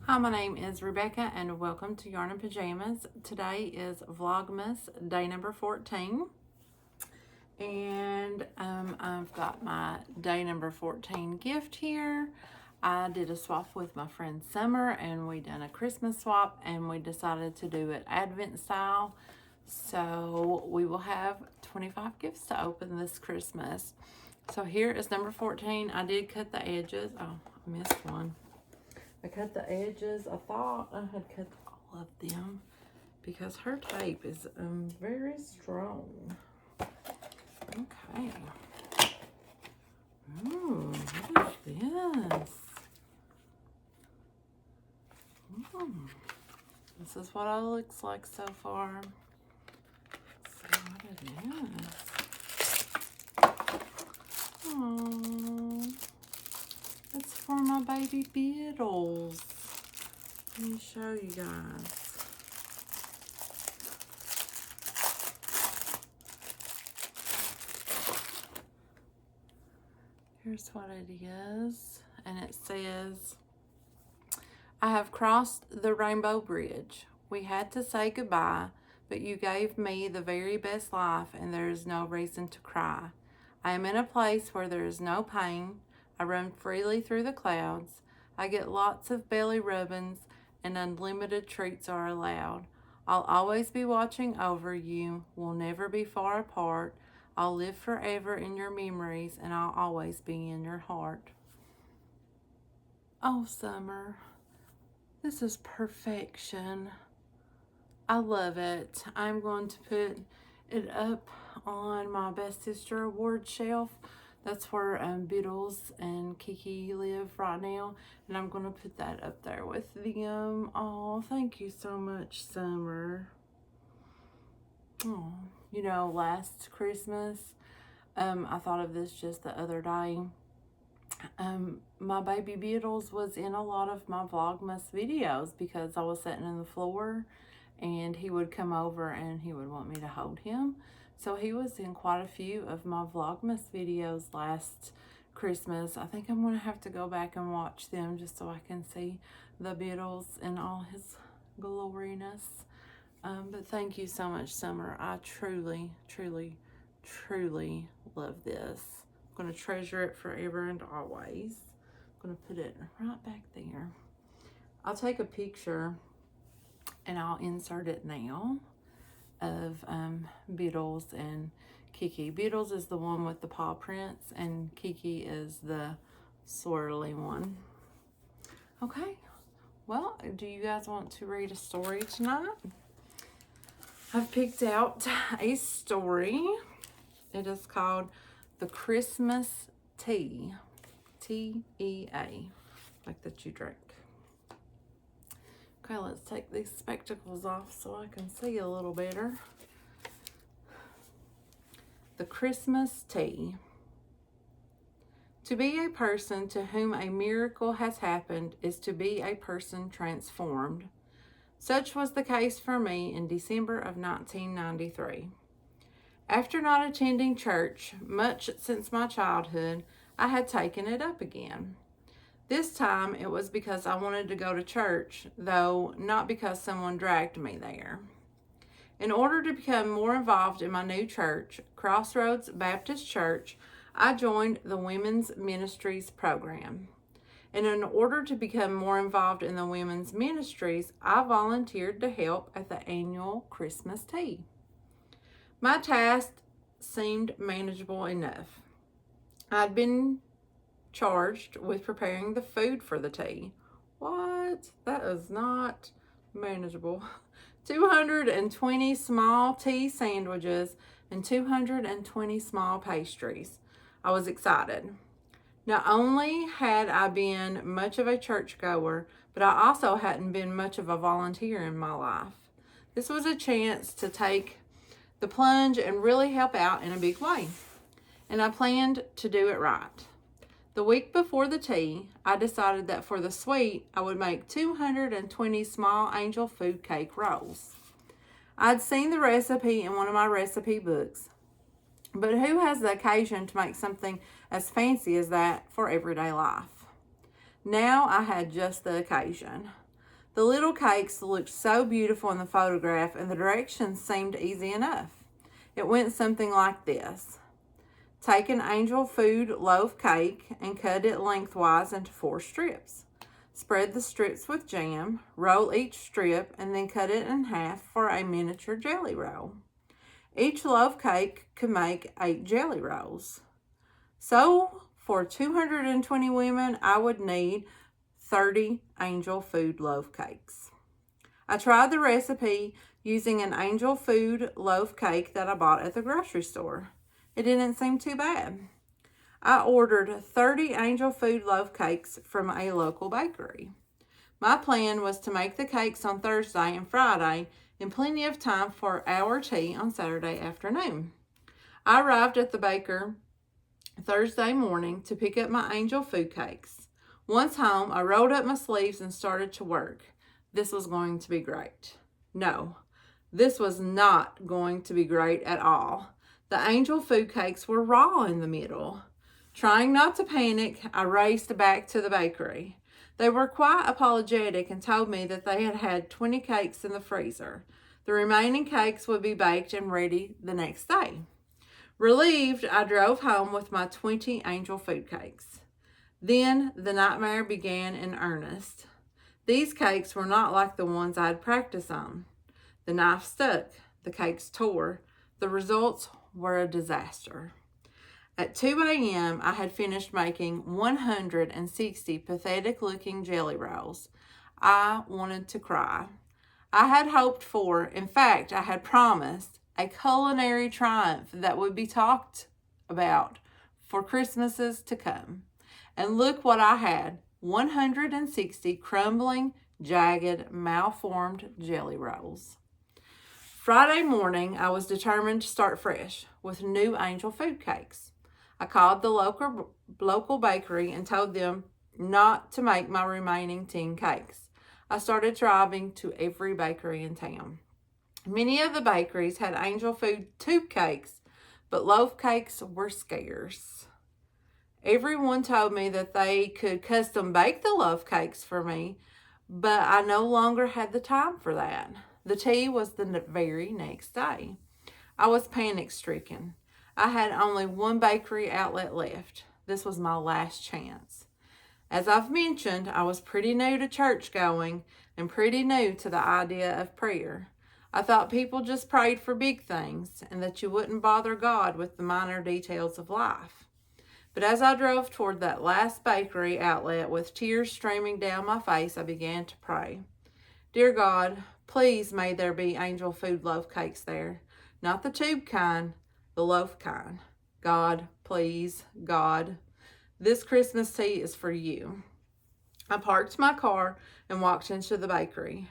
Hi, my name is Rebecca and welcome to Yarn and Pajamas. Today is Vlogmas day number 14 and I've got my day number 14 gift here. I did a swap with my friend Summer and we done a Christmas swap and we decided to do it Advent style. So we will have 25 gifts to open this Christmas. So here is number 14. I did cut the edges. Oh, I missed one. I cut the edges. I thought I had cut all of them because her tape is very strong. Okay. Ooh, what is this? This is what it looks like so far. Let's see what it is. Aww. It's for my baby beetles. Let me show you guys. Here's what it is. And it says, I have crossed the rainbow bridge. We had to say goodbye, but you gave me the very best life and there is no reason to cry. I am in a place where there is no pain. I run freely through the clouds. I get lots of belly rubbings and unlimited treats are allowed. I'll always be watching over you. We'll never be far apart. I'll live forever in your memories and I'll always be in your heart. Oh, Summer, this is perfection. I love it. I'm going to put it up on my Best Sister Award shelf. That's where Beetles and Kiki live right now. And I'm going to put that up there with them. Oh, thank you so much, Summer. Oh, you know, last Christmas, I thought of this just the other day. My baby Beetles was in a lot of my Vlogmas videos because I was sitting on the floor and he would come over and he would want me to hold him. So he was in quite a few of my Vlogmas videos last Christmas. I think I'm going to have to go back and watch them just so I can see the Beetles in all his gloriness. But thank you so much, Summer. I truly, truly, truly love this. I'm going to treasure it forever and always. I'm going to put it right back there. I'll take a picture and I'll insert it now of Beetles and Kiki. Beetles is the one with the paw prints and Kiki is the swirly one. Okay, well, do you guys want to read a story tonight? I've picked out a story. It is called The Christmas Tea. T-E-A, like that you drink. Okay, let's take these spectacles off so I can see a little better. The Christmas Tea. To be a person to whom a miracle has happened is to be a person transformed. Such was the case for me in December of 1993. After not attending church much since my childhood, I had taken it up again. This time it was because I wanted to go to church, though not because someone dragged me there. In order to become more involved in my new church, Crossroads Baptist Church, I joined the Women's Ministries program. And in order to become more involved in the women's ministries, I volunteered to help at the annual Christmas tea. My task seemed manageable enough. I'd been charged with preparing the food for the tea. What? That is not manageable. 220 small tea sandwiches and 220 small pastries. I was excited. Not only had I been much of a churchgoer, but I also hadn't been much of a volunteer in my life. This was a chance to take the plunge and really help out in a big way. And I planned to do it right. The week before the tea, I decided that for the sweet, I would make 220 small angel food cake rolls. I'd seen the recipe in one of my recipe books, but who has the occasion to make something as fancy as that for everyday life? Now I had just the occasion. The little cakes looked so beautiful in the photograph, and the directions seemed easy enough. It went something like this. Take an angel food loaf cake and cut it lengthwise into 4 strips. Spread the strips with jam, roll each strip, and then cut it in half for a miniature jelly roll. Each loaf cake could make 8 jelly rolls. So, for 220 women, I would need 30 angel food loaf cakes. I tried the recipe using an angel food loaf cake that I bought at the grocery store. It didn't seem too bad. I ordered 30 angel food loaf cakes from a local bakery. My plan was to make the cakes on Thursday and Friday in plenty of time for our tea on Saturday afternoon. I arrived at the baker Thursday morning to pick up my angel food cakes. Once home, I rolled up my sleeves and started to work. This was going to be great. No, this was not going to be great at all. The angel food cakes were raw in the middle. Trying not to panic, I raced back to the bakery. They were quite apologetic and told me that they had 20 cakes in the freezer. The remaining cakes would be baked and ready the next day. Relieved, I drove home with my 20 angel food cakes. Then the nightmare began in earnest. These cakes were not like the ones I'd practiced on. The knife stuck, the cakes tore. The results were a disaster. At 2 a.m., I had finished making 160 pathetic-looking jelly rolls. I wanted to cry. I had hoped for, in fact, I had promised, a culinary triumph that would be talked about for Christmases to come. And look what I had, 160 crumbling, jagged, malformed jelly rolls. Friday morning, I was determined to start fresh with new angel food cakes. I called the local bakery and told them not to make my remaining 10 cakes. I started driving to every bakery in town. Many of the bakeries had angel food tube cakes, but loaf cakes were scarce. Everyone told me that they could custom bake the loaf cakes for me, but I no longer had the time for that. The tea was the very next day. I was panic-stricken. I had only one bakery outlet left. This was my last chance. As I've mentioned, I was pretty new to church going and pretty new to the idea of prayer. I thought people just prayed for big things and that you wouldn't bother God with the minor details of life. But as I drove toward that last bakery outlet with tears streaming down my face, I began to pray. Dear God, please may there be angel food loaf cakes there. Not the tube kind, the loaf kind. God, please, God, this Christmas tea is for you. I parked my car and walked into the bakery.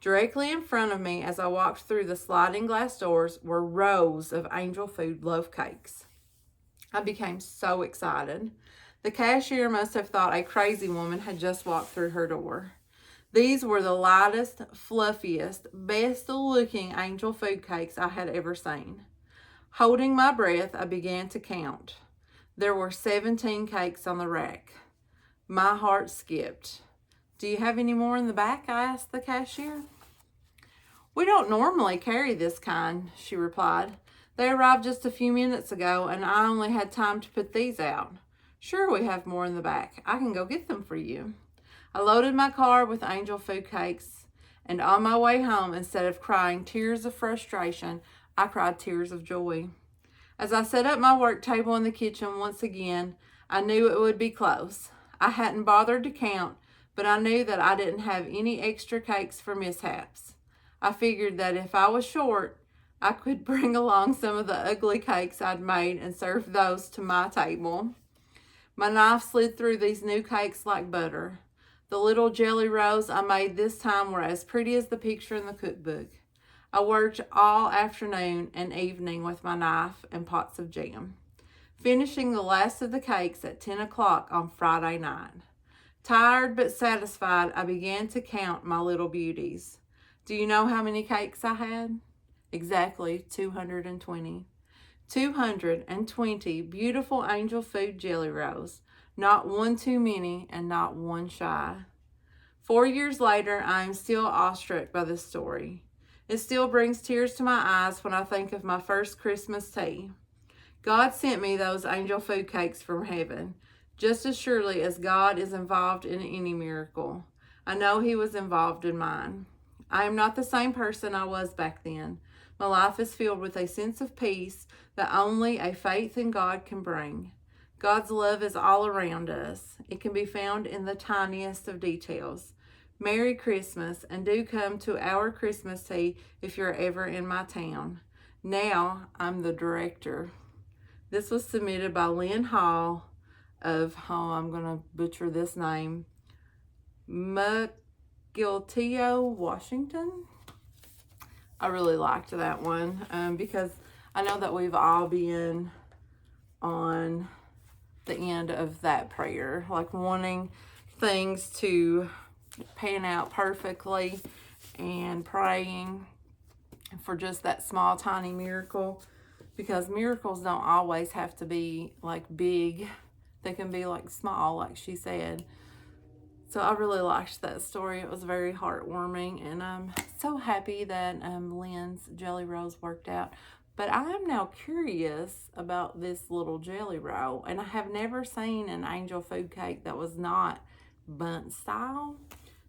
Directly in front of me as I walked through the sliding glass doors were rows of angel food loaf cakes. I became so excited. The cashier must have thought a crazy woman had just walked through her door. These were the lightest, fluffiest, best-looking angel food cakes I had ever seen. Holding my breath, I began to count. There were 17 cakes on the rack. My heart skipped. Do you have any more in the back? I asked the cashier. We don't normally carry this kind, she replied. They arrived just a few minutes ago, and I only had time to put these out. Sure, we have more in the back. I can go get them for you. I loaded my car with angel food cakes, and on my way home, instead of crying tears of frustration, I cried tears of joy. As I set up my work table in the kitchen once again, I knew it would be close. I hadn't bothered to count, but I knew that I didn't have any extra cakes for mishaps. I figured that if I was short, I could bring along some of the ugly cakes I'd made and serve those to my table. My knife slid through these new cakes like butter. The little jelly rolls I made this time were as pretty as the picture in the cookbook. I worked all afternoon and evening with my knife and pots of jam, finishing the last of the cakes at 10 o'clock on Friday night. Tired but satisfied, I began to count my little beauties. Do you know how many cakes I had? Exactly 220. 220 beautiful angel food jelly rolls. Not one too many and not one shy. 4 years later, I am still awestruck by this story. It still brings tears to my eyes when I think of my first Christmas tea. God sent me those angel food cakes from heaven, just as surely as God is involved in any miracle. I know He was involved in mine. I am not the same person I was back then. My life is filled with a sense of peace that only a faith in God can bring. God's love is all around us. It can be found in the tiniest of details. Merry Christmas, and do come to our Christmas tea if you're ever in my town. Now I'm the director. This was submitted by Lynn Hall of, I'm going to butcher this name, Mukilteo, Washington. I really liked that one because I know that we've all been on the end of that prayer, like wanting things to pan out perfectly and praying for just that small tiny miracle, because miracles don't always have to be like big. They can be like small, like she said. So I really liked that story. It was very heartwarming, and I'm so happy that Lynn's jelly rolls worked out. But I am now curious about this little jelly roll, and I have never seen an angel food cake that was not bundt style.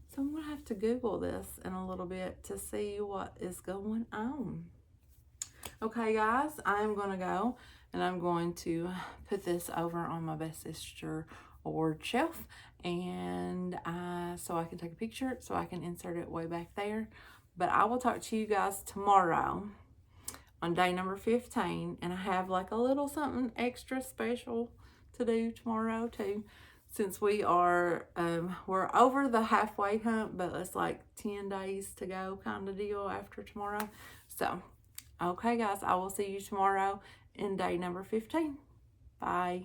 So I'm going to have to Google this in a little bit to see what is going on. Okay, guys, I'm going to go, and I'm going to put this over on my best sister award shelf, and so I can take a picture, so I can insert it way back there. But I will talk to you guys tomorrow on day number 15, and I have like a little something extra special to do tomorrow too, since we are we're over the halfway hump, but it's like 10 days to go kind of deal after tomorrow. So okay, guys, I will see you tomorrow in day number 15. Bye.